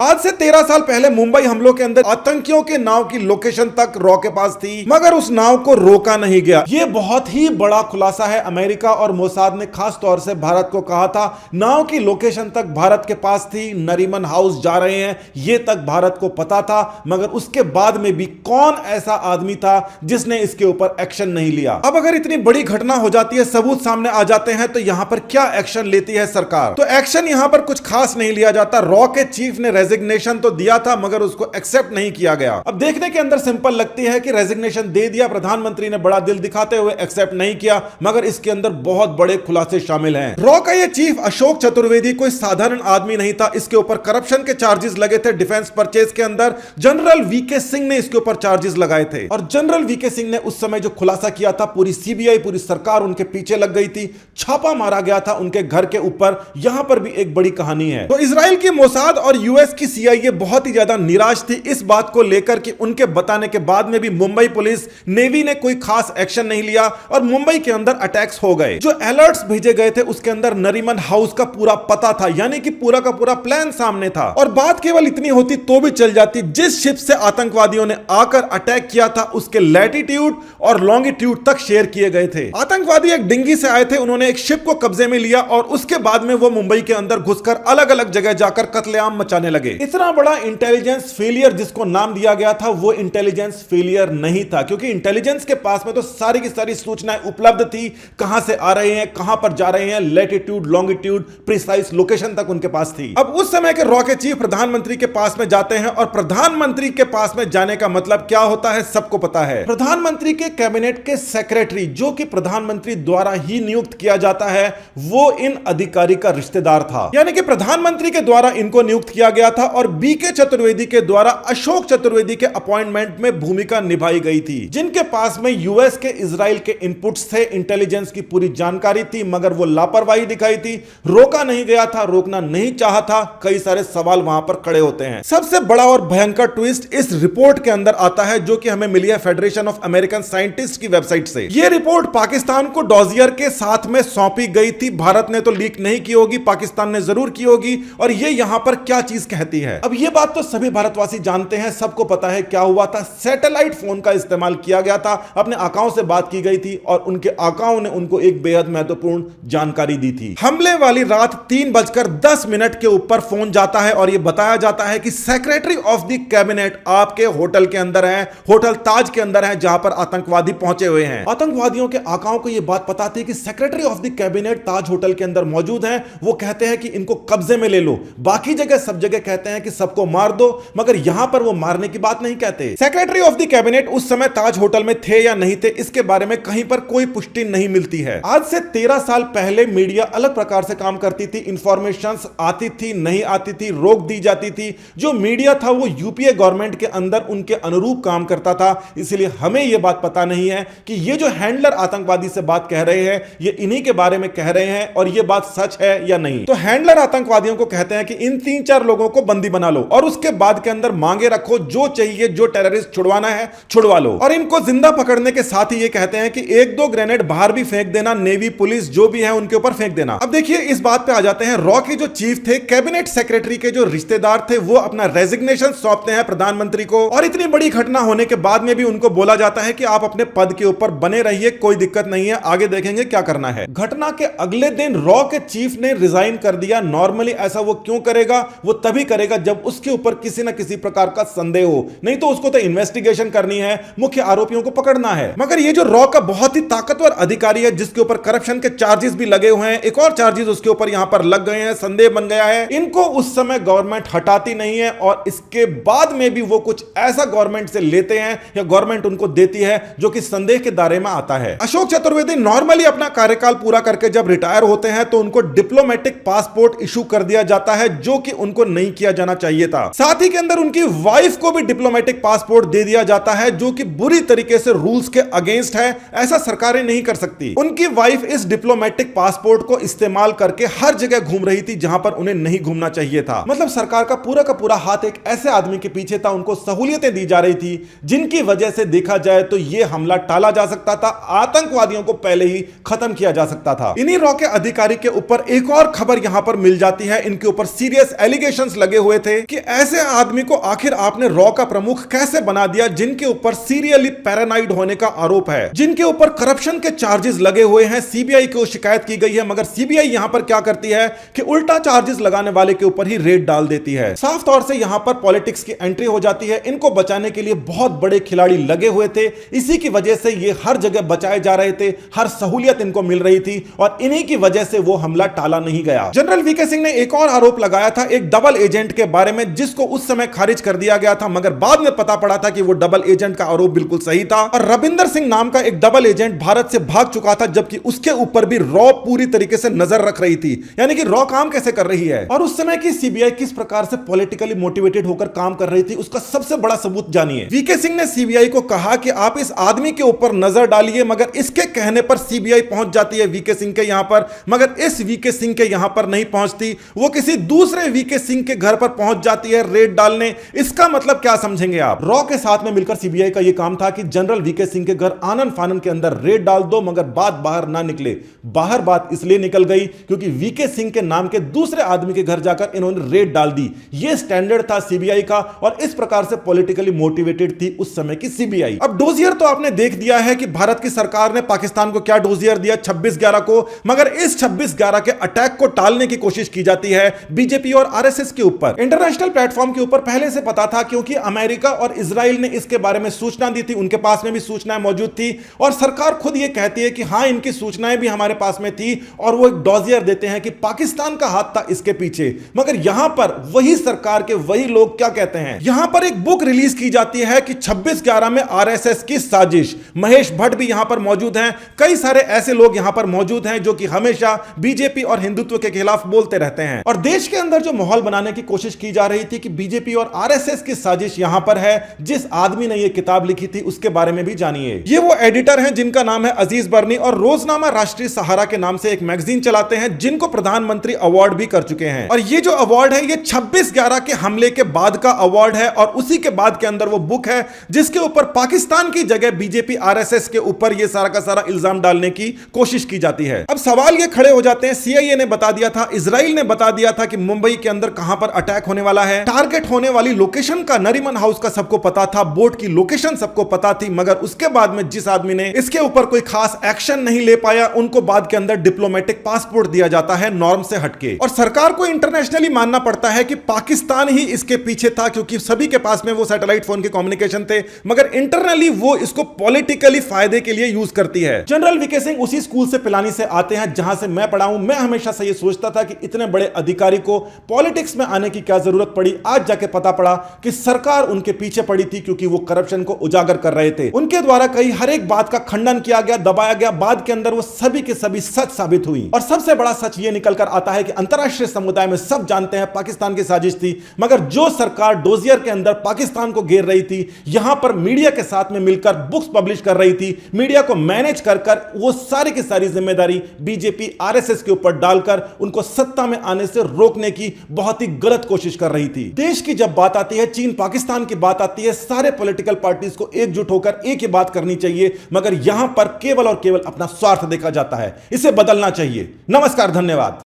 आज से 13 साल पहले मुंबई हमलों के अंदर आतंकियों के नाव की लोकेशन तक रॉ के पास थी, मगर उस नाव को रोका नहीं गया। ये बहुत ही बड़ा खुलासा है। अमेरिका और मोसाद ने खास तौर से भारत को कहा था नाव की लोकेशन तक भारत के पास थी, नरीमन हाउस जा रहे हैं, ये तक भारत को पता था। मगर उसके बाद में भी कौन ऐसा आदमी था जिसने इसके ऊपर एक्शन नहीं लिया। अब अगर इतनी बड़ी घटना हो जाती है, सबूत सामने आ जाते हैं, तो यहां पर क्या एक्शन लेती है सरकार? तो एक्शन यहां पर कुछ खास नहीं लिया जाता। रॉ के चीफ ने रेजिग्नेशन तो दिया था, मगर उसको एक्सेप्ट नहीं किया गया। अब देखने के अंदर सिंपल लगती है कि रेजिग्नेशन दे दिया, प्रधानमंत्री ने बड़ा दिल दिखाते हुए एक्सेप्ट नहीं किया, मगर इसके अंदर बहुत बड़े खुलासे शामिल हैं। रॉ का ये चीफ अशोक चतुर्वेदी कोई साधारण आदमी नहीं था। इसके ऊपर करप्शन के चार्जेस लगे थे डिफेंस परचेज के अंदर। जनरल वीके सिंह ने इसके ऊपर चार्जेस लगाए थे, और जनरल वीके सिंह ने उस समय जो खुलासा किया था, पूरी सीबीआई, पूरी सरकार उनके पीछे लग गई थी। छापा मारा गया था उनके घर के ऊपर। यहां पर भी एक बड़ी कहानी है। तो इजराइल की मोसाद और यूएस की सीआईए बहुत ही ज्यादा निराश थी इस बात को लेकर कि उनके बताने के बाद में भी मुंबई पुलिस, नेवी ने कोई खास एक्शन नहीं लिया और मुंबई के अंदर अटैक्स हो गए। जो अलर्ट्स भेजे गए थे उसके अंदर नरीमन हाउस का पूरा पता था, यानी कि पूरा का पूरा प्लान सामने था। और बात केवल इतनी होती तो भी चल जाती, जिस शिप से आतंकवादियों ने आकर अटैक किया था उसके लैटिट्यूड और लॉन्गिट्यूड तक शेयर किए गए थे। आतंकवादी एक डिंगी से आए थे, उन्होंने एक शिप को कब्जे में लिया और उसके बाद में वो मुंबई के अंदर घुसकर अलग अलग जगह जाकर कत्लेआम मचाने लगे। इतना बड़ा इंटेलिजेंस फेलियर जिसको नाम दिया गया था, वो इंटेलिजेंस फेलियर नहीं था, क्योंकि इंटेलिजेंस के पास में तो सारी की सारी सूचनाएं उपलब्ध थी, कहां से आ रहे हैं, कहां पर जा रहे हैं, लैटिट्यूड, लॉन्गिट्यूड, प्रिसाइज लोकेशन तक उनके पास थी। अब उस समय के रॉ के चीफ प्रधानमंत्री के पास में जाते हैं, और प्रधानमंत्री के पास में जाने का मतलब क्या होता है सबको पता है। प्रधानमंत्री के कैबिनेट के सेक्रेटरी, जो कि प्रधानमंत्री द्वारा ही नियुक्त किया जाता है, वो इन अधिकारी का रिश्तेदार था, यानी कि प्रधानमंत्री के द्वारा इनको नियुक्त किया गया था और बीके चतुर्वेदी के द्वारा अशोक चतुर्वेदी के अपॉइंटमेंट में भूमिका निभाई गई थी, जिनके पास में यूएस के, इजराइल के इनपुट्स थे, इंटेलिजेंस की पूरी जानकारी थी, मगर वो लापरवाही दिखाई थी, रोका नहीं गया था, रोकना नहीं चाहा था। कई सारे सवाल वहां पर खड़े होते हैं। सबसे बड़ा और भयंकर ट्विस्ट इस रिपोर्ट के अंदर आता है, जो कि हमें मिली है फेडरेशन ऑफ अमेरिकन साइंटिस्ट की वेबसाइट से। यह रिपोर्ट पाकिस्तान को डॉजियर के साथ में सौंपी गई थी। भारत ने तो लीक नहीं की होगी, पाकिस्तान ने जरूर की होगी। और ये यहां पर क्या चीज कहती है? अब ये बात तो सभी भारतवासी जानते हैं, सबको पता है क्या हुआ था। सैटेलाइट फोन का इस्तेमाल किया गया था, अपने आकाओं से बात की गई थी और उनके आकाओं ने उनको एक बेहद महत्वपूर्ण जानकारी दी थी। हमले वाली रात 3:10 के ऊपर फोन जाता है और यह बताया जाता है कि सेक्रेटरी ऑफ द कैबिनेट आपके होटल के अंदर है, होटल ताज के अंदर है, जहां पर आतंकवादी पहुंचे हुए हैं। आतंकवादियों के आकाओं को यह बात पता थी कि secretary of the cabinet Taj hotel के अंदर मौजूद हैं। वो कहते हैं कि इनको कब्जे में ले लो। बाकी जगह, सब जगह कहते हैं कि सबको मार दो, मगर यहां पर वो मारने की बात नहीं कहते। सेक्रेटरी ऑफ द कैबिनेट उस समय ताज होटल में थे या नहीं थे, इसके बारे में कहीं पर कोई पुष्टि नहीं मिलती है। आज से 13 साल पहले मीडिया अलग प्रकार से काम करती थी। इंफॉर्मेशंस आती थी, नहीं आती थी, रोक दी जाती थी। जो मीडिया था वो यूपीए गवर्नमेंट के अंदर उनके अनुरूप काम करता था। इसलिए हमें यह बात पता नहीं है कि ये जो हैंडलर आतंकवादी से बात कह रहे हैं, ये इन्हीं के बारे में कह रहे हैं और ये बात सच है या नहीं। तो हैंडलर आतंकवादियों को कहते हैं कि इन 3-4 लोगों को बंदी बना लो और उसके बाद के अंदर मांगे रखो, जो चाहिए, जो टेररिस्ट छुड़वाना है छुड़वा लो। और इनको जिंदा पकड़ने के साथ ही ये कहते हैं कि 1-2 ग्रेनेड बाहर भी फेंक देना, नेवी, पुलिस जो भी है उनके ऊपर फेंक देना। अब देखिए, इस बात पे आ जाते हैं। रॉ के जो चीफ थे, कैबिनेट सेक्रेटरी के जो रिश्तेदार थे, वो अपना रेजिग्नेशन सौंपते हैं प्रधानमंत्री को, और इतनी बड़ी घटना होने के बाद में भी उनको बोला जाता है कि आप अपने पद के ऊपर बने रहिए, कोई दिक्कत नहीं है, आगे देखेंगे क्या करना है। घटना के अगले दिन रॉ के चीफ ने रिजाइन कर दिया। नॉर्मली ऐसा वो क्यों करेगा? वो तभी करेगा जब उसके ऊपर किसी ना किसी प्रकार का संदेह हो, नहीं तो उसको तो इन्वेस्टिगेशन करनी है, मुख्य आरोपियों को पकड़ना है। मगर ये जो रॉ का बहुत ही ताकतवर अधिकारी है, जिसके ऊपर करप्शन के चार्जेस भी लगे हुए हैं, एक और चार्जेस उसके ऊपर यहां पर लग गए हैं, संदेह बन गया है, इनको उस समय गवर्नमेंट हटाती नहीं है और इसके बाद में भी वो कुछ ऐसा गवर्नमेंट से लेते हैं या गवर्नमेंट उनको देती है जो कि संदेह के दायरे में आता है। अशोक चतुर्वेदी नॉर्मली अपना कार्यकाल पूरा करके जब रिटायर होते हैं तो उनको डिप्लोमेटिक पासपोर्ट इशू कर दिया जाता है, जो कि उनको नहीं किया जाना चाहिए था। साथ ही के अंदर उनकी वाइफ को भी डिप्लोमेटिक पासपोर्ट दे दिया जाता है, जो कि बुरी तरीके से रूल्स के अगेंस्ट है। ऐसा सरकारें नहीं कर सकती। उनकी वाइफ इस डिप्लोमेटिक पासपोर्ट को इस्तेमाल करके हर जगह घूम रही थी जहां पर उन्हें नहीं घूमना चाहिए था। मतलब सरकार का पूरा हाथ एक ऐसे आदमी के पीछे था, उनको सहूलियतें दी जा रही थी जिनकी वजह से देखा जाए तो यह हमला टाला जा सकता था, आतंकवादियों को पहले ही खत्म किया जा सकता था। इन्हीं रॉ के अधिकारी के ऊपर एक और खबर यहां पर मिल जाती है। इनके ऊपर सीरियस एलिगेशंस लगे लगे हुए थे कि ऐसे आदमी को आखिर आपने रॉ का प्रमुख कैसे बना दिया, जिनके ऊपर सीरियली पैरानाइड होने का आरोप है, जिनके ऊपर करप्शन के चार्जेस लगे हुए हैं। सीबीआई को शिकायत की गई है, मगर सीबीआई यहां पर क्या करती है कि उल्टा चार्जेस लगाने वाले के ऊपर ही रेड डाल देती है। साफ तौर से यहां पर पॉलिटिक्स की एंट्री हो जाती है। इनको बचाने के लिए बहुत बड़े खिलाड़ी लगे हुए थे, इसी की वजह से ये हर जगह बचाए जा रहे थे, हर सहूलियत इनको मिल रही थी और इन्हीं की वजह से वो हमला टाला नहीं गया। जनरल वीके सिंह ने एक और आरोप लगाया था एक डबल एजेंट के बारे में, जिसको उस समय खारिज कर दिया गया था, मगर बाद में पता पड़ा था कि वो डबल एजेंट का आरोप बिल्कुल सही था और रविंदर सिंह नाम का एक डबल एजेंट भारत से भाग चुका था, जबकि उसके ऊपर भी रॉ पूरी तरीके से नजर रख रही थी, यानी कि रॉ काम कैसे कर रही है और उस समय की सीबीआई किस प्रकार से पॉलिटिकली मोटिवेटेड होकर काम कर रही थी, उसका सबसे बड़ा सबूत जानिए। वीके सिंह ने सीबीआई को कहा कि आप इस आदमी के ऊपर नजर डालिए, मगर इसके कहने पर सीबीआई पहुंच जाती है वीके सिंह के यहां पर, मगर इस वीके सिंह के यहां पर नहीं पहुंचती, वो किसी दूसरे वीके सिंह के घर पर पहुंच जाती है रेड डालने। इसका मतलब क्या समझेंगे आप? रॉ के साथ में मिलकर सीबीआई का यह काम था कि जनरल वीके सिंह के घर आनन फानन के अंदर रेड डाल दो, मगर बात बाहर ना निकले। बाहर बात इसलिए निकल गई क्योंकि वीके सिंह के नाम के दूसरे आदमी के घर जाकर इन्होंने रेड डाल दी। यह स्टैंडर्ड था सीबीआई का और इस प्रकार से पॉलिटिकली मोटिवेटेड थी उस समय की सीबीआई। अब डोजियर तो आपने देख दिया है कि भारत की सरकार ने पाकिस्तान को क्या डोजियर दिया 26/11 को, मगर इस 26/11 के अटैक को टालने की कोशिश की जाती है बीजेपी और आरएसएस के ऊपर। इंटरनेशनल प्लेटफॉर्म के ऊपर पहले से पता था, क्योंकि अमेरिका और इजराइल ने इसके बारे में सूचना दी थी, उनके पास में भी सूचनाएं मौजूद थी और सरकार खुद यह कहती है कि हां इनकी सूचनाएं भी हमारे पास में थी और वो एक डोजियर देते हैं कि पाकिस्तान का हाथ था इसके पीछे। मगर यहां पर वही सरकार के वही लोग क्या कहते हैं, यहां पर एक बुक रिलीज की जाती है कि 26/11 में आरएसएस की साजिश। महेश भट्ट भी यहां पर मौजूद हैं, कई सारे ऐसे लोग यहां पर मौजूद हैं जो कि हमेशा बीजेपी और हिंदुत्व के खिलाफ बोलते रहते हैं और देश के अंदर जो माहौल बनाने की कोशिश की जा रही थी कि बीजेपी और आरएसएस की साजिश यहां पर है। जिस आदमी ने यह किताब लिखी थी उसके बारे में भी जानिए। ये वो एडिटर हैं जिनका नाम है अजीज बर्नी और रोजनामा राष्ट्रीय सहारा के नाम से एक मैगजीन चलाते हैं, जिनको प्रधानमंत्री अवार्ड भी कर चुके हैं। और ये जो अवार्ड है ये 26/11 के हमले के बाद का अवार्ड है और उसी के बाद के अंदर वो बुक है जिसके ऊपर पाकिस्तान की जगह बीजेपी आरएसएस के ऊपर ये सारा का सारा इल्जाम डालने की कोशिश की जाती है। अब सवाल ये खड़े हो जाते हैं, सीआईए ने बता दिया था, इजराइल ने बता दिया था कि मुंबई के अंदर कहां पर अटैक होने वाला है, टारगेट होने वाली लोकेशन का नरीमन हाउस का सबको पता था, बोट की लोकेशन सबको पता थी, मगर उसके बाद में जिस आदमी ने इसके ऊपर कोई खास एक्शन नहीं ले पाया उनको बाद के अंदर डिप्लोमेटिक पासपोर्ट दिया जाता है नॉर्म से हटके। और सरकार को इंटरनेशनली मानना पड़ता है कि पाकिस्तान ही इसके पीछे था, क्योंकि सभी के पास में वो सैटेलाइट फोन के कम्युनिकेशन थे, मगर इंटरनली वो इसको पॉलिटिकली फायदे के लिए यूज करती है। जनरल वीके सिंह उसी स्कूल से पिलानी से आते हैं जहां से मैं पढ़ा हूं। मैं हमेशा से ये सोचता था कि इतने बड़े अधिकारी को पॉलिटिक्स में आने की क्या जरूरत पड़ी। आज जाके पता पड़ा कि सरकार उनके पीछे पड़ी थी, क्योंकि वो करप्शन को उजागर कर रहे थे। उनके द्वारा कई हर एक बात का खंडन किया गया, दबाया गया, बाद के अंदर वो सभी के सभी सच साबित हुई। और सबसे बड़ा सच ये निकल कर आता है कि अंतरराष्ट्रीय समुदाय में सब जानते हैं पाकिस्तान की साजिश थी, मगर जो सरकार डोजियर के अंदर पाकिस्तान को घेर रही थी, यहां पर मीडिया के साथ में मिलकर बुक्स पब्लिश कर रही थी, मीडिया को मैनेज कर वो सारी की सारी जिम्मेदारी बीजेपी आरएसएस के ऊपर डालकर उनको सत्ता में आने से रोकने की बहुत ही गलत कोशिश कर रही थी। देश की जब बात आती है, चीन पाकिस्तान की बात आती है, सारे पॉलिटिकल पार्टीज को एकजुट होकर एक ही बात करनी चाहिए, मगर यहां पर केवल और केवल अपना स्वार्थ देखा जाता है। इसे बदलना चाहिए। नमस्कार, धन्यवाद।